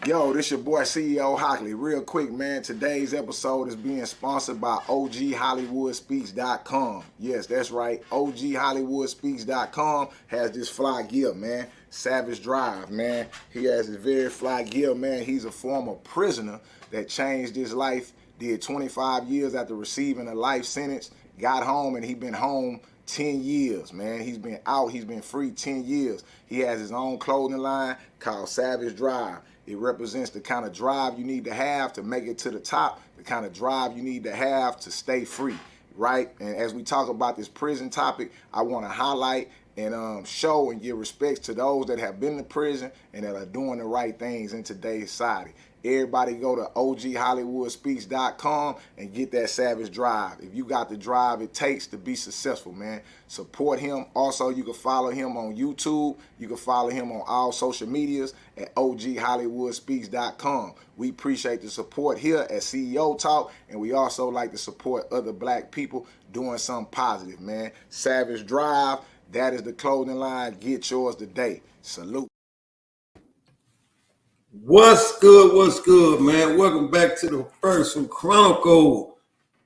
Yo, this your boy CEO Hockley. Real quick, man. Today's episode is being sponsored by OGHollywoodspeaks.com. Yes, that's right. OGHollywoodspeaks.com has this fly gear, man. Savage Drive, man. He has this very fly gear, man. He's a former prisoner that changed his life, did 25 years after receiving a life sentence, got home, and he been home 10 years, man. He's been out, he's been free 10 years. He has his own clothing line called Savage Drive. It represents the kind of drive you need to have to make it to the top, the kind of drive you need to have to stay free, right? And as we talk about this prison topic, I want to highlight and show and give respects to those that have been to prison and that are doing the right things in today's society. Everybody go to OGHollywoodspeaks.com and get that Savage Drive. If you got the drive it takes to be successful, man, support him. Also, you can follow him on YouTube. You can follow him on all social medias at OGHollywoodspeaks.com. We appreciate the support here at CEO Talk, and we also like to support other black people doing something positive, man. Savage Drive, that is the clothing line. Get yours today. Salute. What's good, man? Welcome back to the Ferguson Chronicles.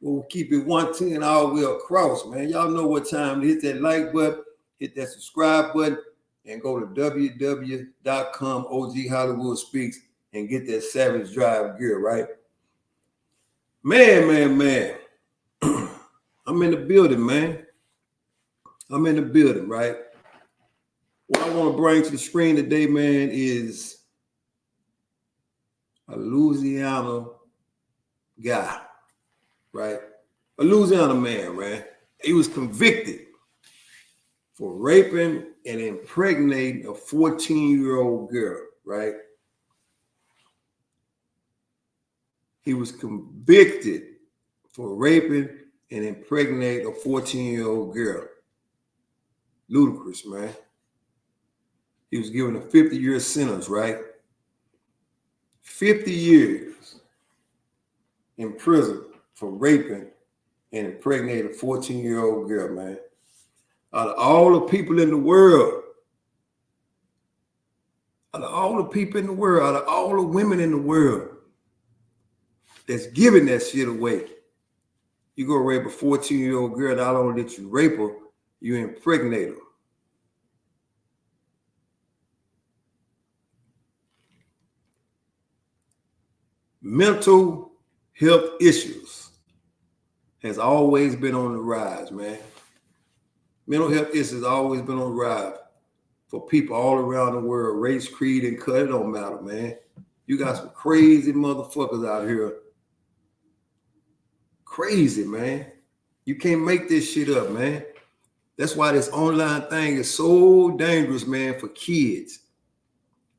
We'll keep it 110 all the way across, man. Y'all know what time to hit that like button, hit that subscribe button, and go to www.com, OG Hollywood Speaks, and get that Savage Drive gear, right? Man. I'm in the building, man. I'm in the building, right? What I want to bring to the screen today, man, is a Louisiana guy, right? A Louisiana man, right? He was convicted for raping and impregnating a 14-year-old girl, right? He was convicted for raping and impregnating a 14-year-old girl. Ludicrous, man. He was given a 50-year sentence, right? 50 years in prison for raping and impregnating a 14-year-old girl, man. Out of all the people in the world, out of all the women in the world that's giving that shit away, you go rape a 14-year-old girl, not only did you rape her, you impregnate her. Mental health issues has always been on the rise, man. Mental health issues has always been on the rise for people all around the world. Race, creed, and cut, it don't matter, man. You got some crazy motherfuckers out here. Crazy, man. You can't make this shit up, man. That's why this online thing is so dangerous, man, for kids.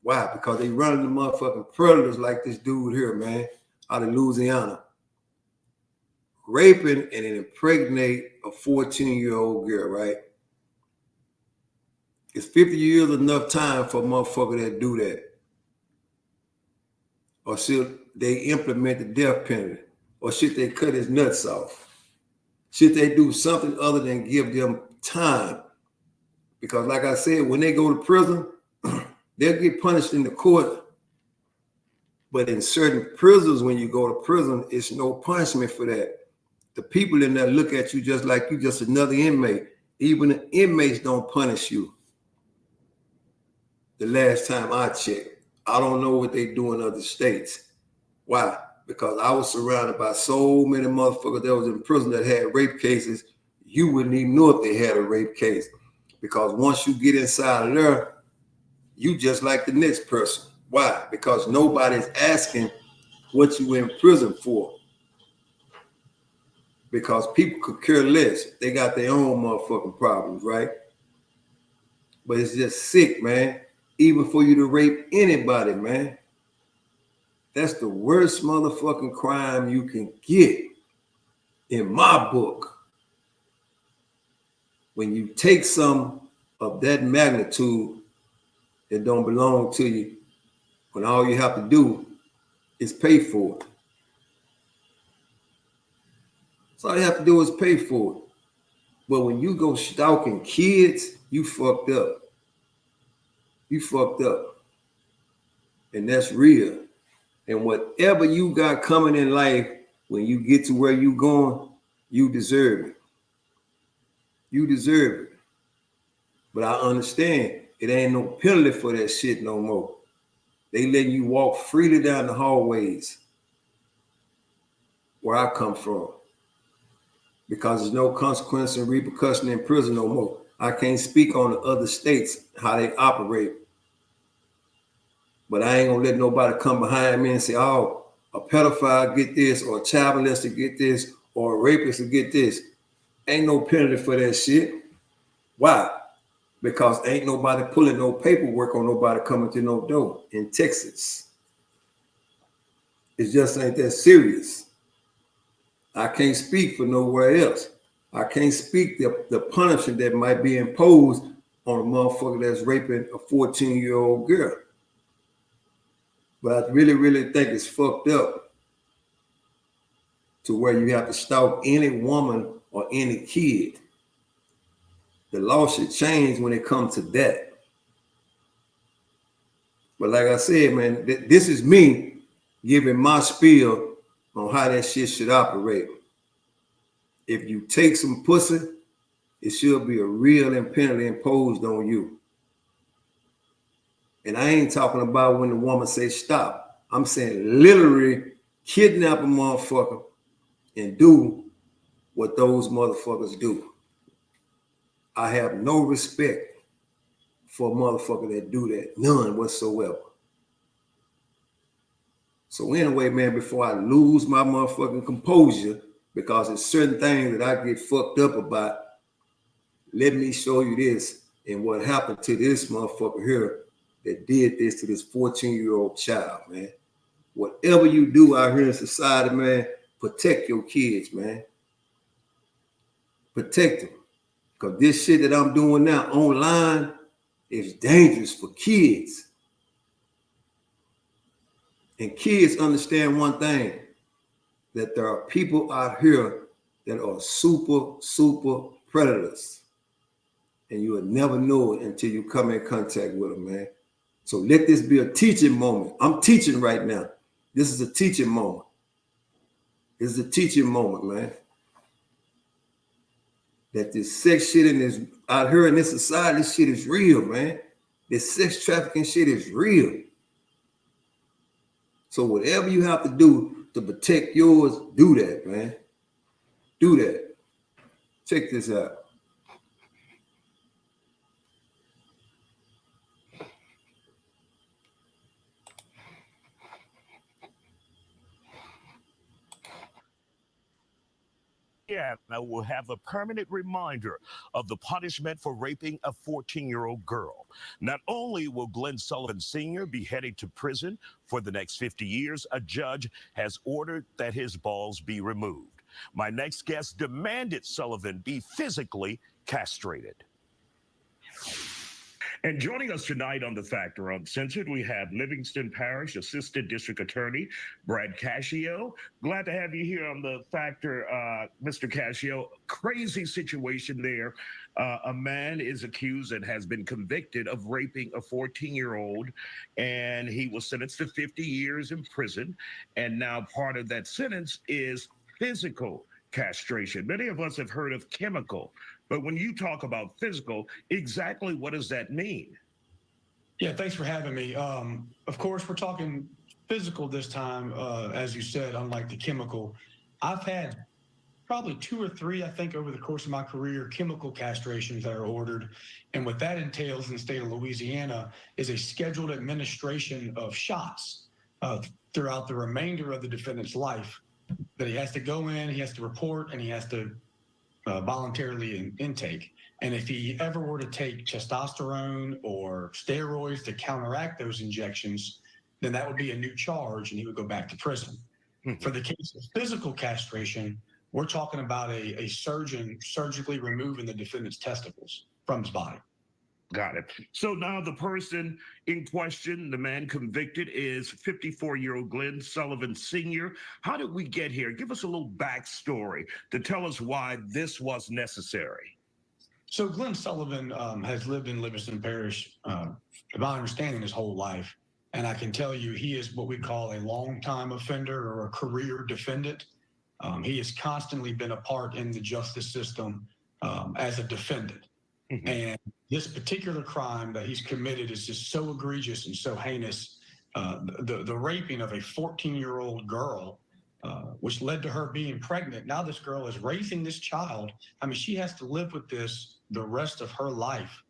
Why? Because they running the motherfucking predators like this dude here, man, out of Louisiana. Raping and impregnate a 14-year-old girl, right? Is 50 years enough time for a motherfucker that do that? Or should they implement the death penalty? Or should they cut his nuts off? Should they do something other than give them time? Because like I said, when they go to prison, they'll get punished in the court. But in certain prisons, when you go to prison, it's no punishment for that. The people in there look at you just like you just another inmate. Even the inmates don't punish you. The last time I checked, I don't know what they do in other states. Why? Because I was surrounded by so many motherfuckers that was in prison that had rape cases. You wouldn't even know if they had a rape case. Because once you get inside of there, you just like the next person. Why? Because nobody's asking what you in prison for. Because people could care less. They got their own motherfucking problems, right? But it's just sick, man. Even for you to rape anybody, man. That's the worst motherfucking crime you can get in my book. When you take some of that magnitude that don't belong to you, when all you have to do is pay for it. That's all you have to do is pay for it. But when you go stalking kids, you fucked up. You fucked up. And that's real. And whatever you got coming in life, when you get to where you going, you deserve it. You deserve it. But I understand it ain't no penalty for that shit no more. They letting you walk freely down the hallways where I come from. Because there's no consequence and repercussion in prison no more. I can't speak on the other states, how they operate. But I ain't gonna let nobody come behind me and say, oh, a pedophile get this, or a child molester get this, or a rapist will get this. Ain't no penalty for that shit. Why? Because ain't nobody pulling no paperwork on nobody coming to no door in Texas. It just ain't that serious. I can't speak for nowhere else. I can't speak the punishment that might be imposed on a motherfucker that's raping a 14-year-old girl. But I really, really think it's fucked up to where you have to stalk any woman or any kid. The law should change when it comes to that. But like I said, man, this is me giving my spiel on how that shit should operate. If you take some pussy, it should be a real penalty imposed on you. And I ain't talking about when the woman say stop. I'm saying literally kidnap a motherfucker and do what those motherfuckers do. I have no respect for a motherfucker that do that. None whatsoever. So anyway, man, before I lose my motherfucking composure, because it's certain things that I get fucked up about, let me show you this and what happened to this motherfucker here that did this to this 14-year-old child, man. Whatever you do out here in society, man, protect your kids, man. Protect them. Because this shit that I'm doing now online is dangerous for kids. And kids understand one thing, that there are people out here that are super, super predators. And you will never know it until you come in contact with them, man. So let this be a teaching moment. I'm teaching right now. This is a teaching moment. This is a teaching moment, man. That this sex shit in this out here in this society, this shit is real, man. This sex trafficking shit is real. So whatever you have to do to protect yours, do that, man. Do that. Check this out. Louisiana will have a permanent reminder of the punishment for raping a 14-year-old girl. Not only will Glenn Sullivan Sr. be headed to prison for the next 50 years, a judge has ordered that his balls be removed. My next guest demanded Sullivan be physically castrated. And joining us tonight on The Factor Uncensored, we have Livingston Parish Assistant District Attorney Brad Cascio. Glad to have you here on The Factor, Mr. Cascio. Crazy situation there. A man is accused and has been convicted of raping a 14-year-old, and he was sentenced to 50 years in prison. And now part of that sentence is physical castration. Many of us have heard of chemical. But when you talk about physical, exactly what does that mean? Yeah, thanks for having me. Of course, we're talking physical this time, as you said, unlike the chemical. I've had probably 2 or 3, I think, over the course of my career, chemical castrations that are ordered. And what that entails in the state of Louisiana is a scheduled administration of shots throughout the remainder of the defendant's life that he has to go in, he has to report, and he has to voluntarily intake. And if he ever were to take testosterone or steroids to counteract those injections, then that would be a new charge and he would go back to prison. For the case of physical castration, we're talking about a surgeon surgically removing the defendant's testicles from his body. Got it. So now the person in question, the man convicted, is 54-year-old Glenn Sullivan Sr. How did we get here? Give us a little backstory to tell us why this was necessary. So Glenn Sullivan has lived in Livingston Parish, to my understanding, his whole life. And I can tell you he is what we call a longtime offender or a career defendant. He has constantly been a part in the justice system as a defendant. Mm-hmm. And this particular crime that he's committed is just so egregious and so heinous. The raping of a 14-year-old girl, which led to her being pregnant. Now this girl is raising this child. I mean, she has to live with this the rest of her life,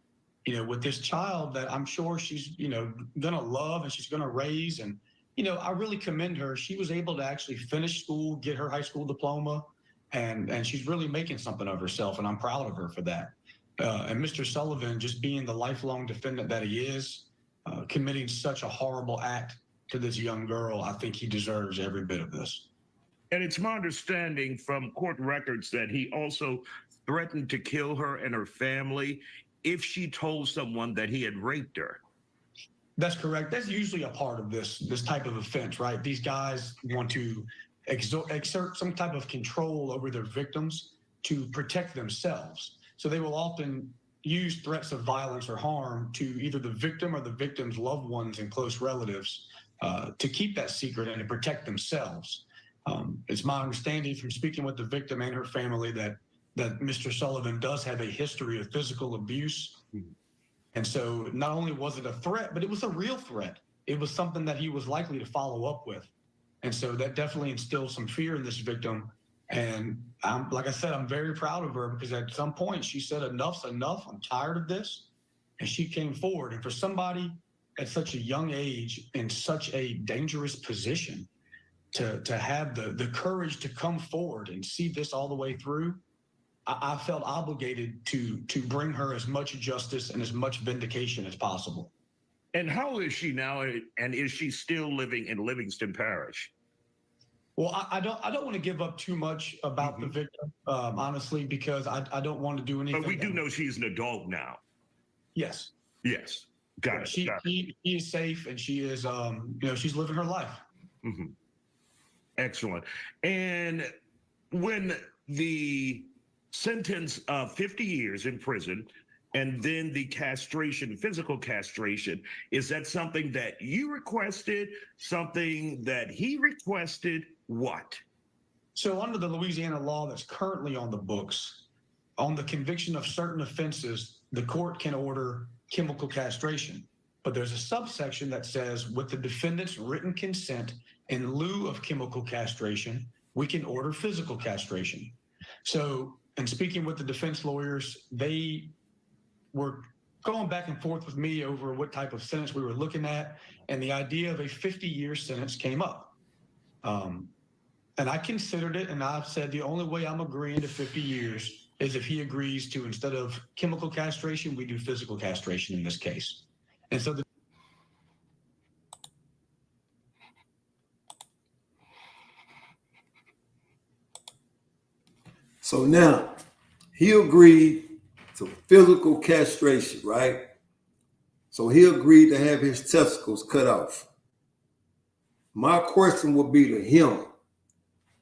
with this child that I'm sure she's, going to love and she's going to raise. And, I really commend her. She was able to actually finish school, get her high school diploma, and she's really making something of herself. And I'm proud of her for that. And Mr. Sullivan, just being the lifelong defendant that he is, committing such a horrible act to this young girl, I think he deserves every bit of this. And it's my understanding from court records that he also threatened to kill her and her family if she told someone that he had raped her. That's correct. That's usually a part of this type of offense, right? These guys want to exert some type of control over their victims to protect themselves. So they will often use threats of violence or harm to either the victim or the victim's loved ones and close relatives to keep that secret and to protect themselves. It's my understanding from speaking with the victim and her family that Mr. Sullivan does have a history of physical abuse. Mm-hmm. And so not only was it a threat, but it was a real threat. It was something that he was likely to follow up with. And so that definitely instills some fear in this victim. And like I said, I'm very proud of her because at some point she said, enough's enough. I'm tired of this. And she came forward. And for somebody at such a young age in such a dangerous position to have the courage to come forward and see this all the way through, I felt obligated to bring her as much justice and as much vindication as possible. And how is she now? And is she still living in Livingston Parish? Well, I don't want to give up too much about the victim, honestly, because I don't want to do anything. But we do know she's an adult now. Yes. Yes. Got it. She is safe and she is, she's living her life. Mm-hmm. Excellent. And when the sentence of 50 years in prison and then the castration, physical castration, is that something that you requested, something that he requested? What? So under the Louisiana law that's currently on the books, on the conviction of certain offenses, the court can order chemical castration. But there's a subsection that says with the defendant's written consent in lieu of chemical castration, we can order physical castration. So, and speaking with the defense lawyers, they were going back and forth with me over what type of sentence we were looking at, and the idea of a 50-year sentence came up. And I considered it, and I've said the only way I'm agreeing to 50 years is if he agrees to, instead of chemical castration, we do physical castration in this case. And so So now he agreed to physical castration, right? So he agreed to have his testicles cut off. My question would be to him,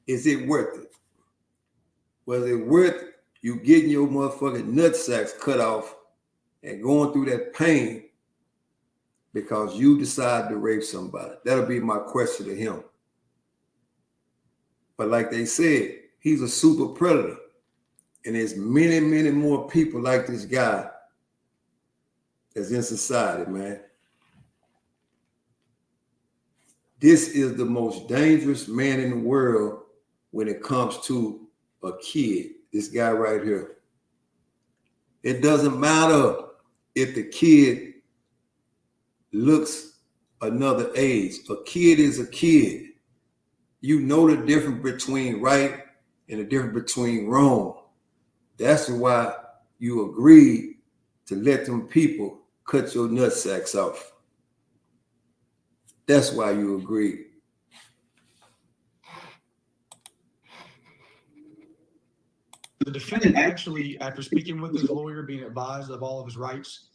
is it worth it? Was it worth you getting your motherfucking nut sacks cut off and going through that pain because you decided to rape somebody? That'll be my question to him. But like they said, he's a super predator. And there's many, many more people like this guy that's in society, man. This is the most dangerous man in the world when it comes to a kid. This guy right here. It doesn't matter if the kid looks another age. A kid is a kid. You know the difference between right and the difference between wrong. That's why you agreed to let them people cut your nut sacks off. That's why you agreed. The defendant actually, after speaking with his lawyer, being advised of all of his rights,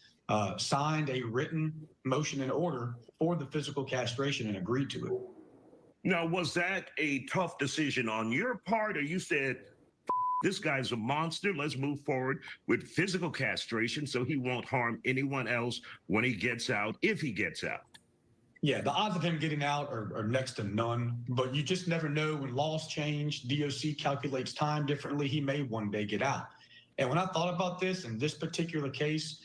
signed a written motion and order for the physical castration and agreed to it. Now, was that a tough decision on your part, or you said, This guy's a monster. Let's move forward with physical castration so he won't harm anyone else when he gets out, if he gets out. Yeah, the odds of him getting out are next to none, but you just never know. When laws change, DOC calculates time differently. He may one day get out. And when I thought about this in this particular case,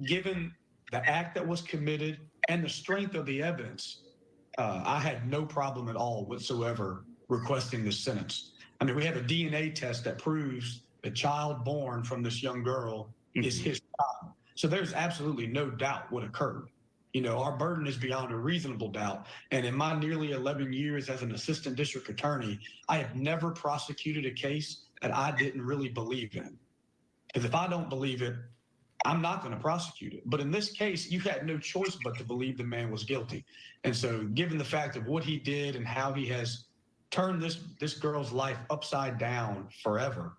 given the act that was committed and the strength of the evidence, I had no problem at all whatsoever requesting this sentence. I mean, we have a DNA test that proves the child born from this young girl is his child. So there's absolutely no doubt what occurred. You know, our burden is beyond a reasonable doubt. And in my nearly 11 years as an assistant district attorney, I have never prosecuted a case that I didn't really believe in. Because if I don't believe it, I'm not going to prosecute it. But in this case, you had no choice but to believe the man was guilty. And so given the fact of what he did and how he has turned this girl's life upside down forever,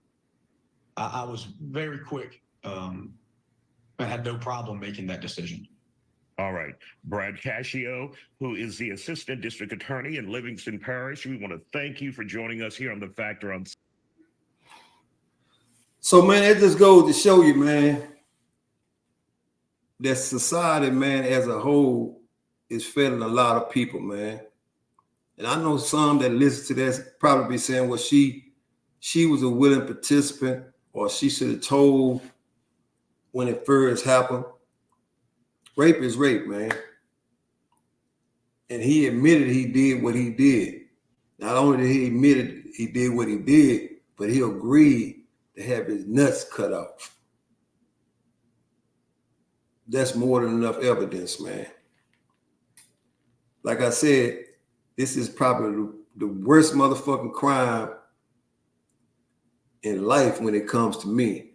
I was very quick and had no problem making that decision. All right. Brad Cascio, who is the Assistant District Attorney in Livingston Parish, we want to thank you for joining us here on The Factor on. So, man, it just goes to show you, man, that society, man, as a whole is failing a lot of people, man. And I know some that listen to this probably be saying, well, she was a willing participant, or she should have told when it first happened. Rape is rape, man. And he admitted he did what he did. Not only did he admit he did what he did, but he agreed to have his nuts cut off. That's more than enough evidence, man. Like I said, this is probably the worst motherfucking crime in life when it comes to me.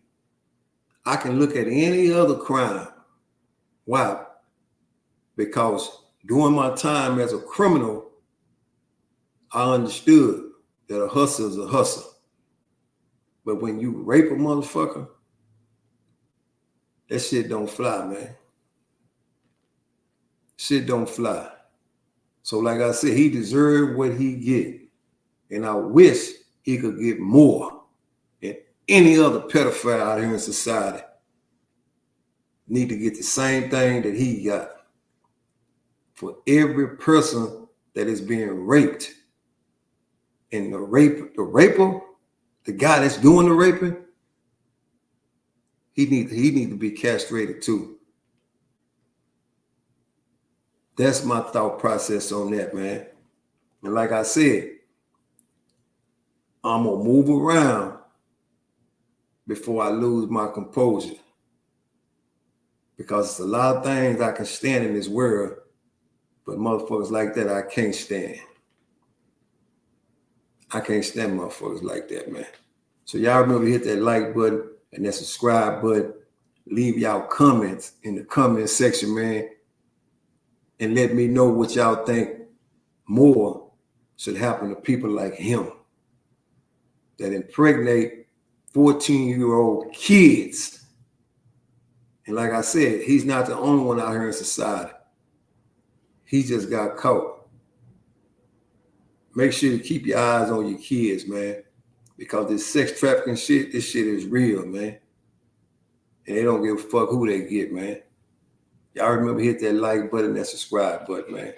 I can look at any other crime. Why? Because during my time as a criminal, I understood that a hustler is a hustler. But when you rape a motherfucker, that shit don't fly, man. Shit don't fly. So like I said, he deserved what he get. And I wish he could get more than any other pedophile out here in society. Need to get the same thing that he got. For every person that is being raped. And the raper, the guy that's doing the raping, he need to be castrated too. That's my thought process on that, man. And like I said, I'm gonna move around before I lose my composure. Because there's a lot of things I can stand in this world, but motherfuckers like that I can't stand. I can't stand motherfuckers like that, man. So y'all remember to hit that like button and that subscribe button. Leave y'all comments in the comment section, man. And let me know what y'all think more should happen to people like him that impregnate 14-year-old kids. And like I said, he's not the only one out here in society. He just got caught. Make sure you keep your eyes on your kids, man, because this sex trafficking shit, this shit is real, man. And they don't give a fuck who they get, man. Y'all remember hit that like button, that subscribe button, man.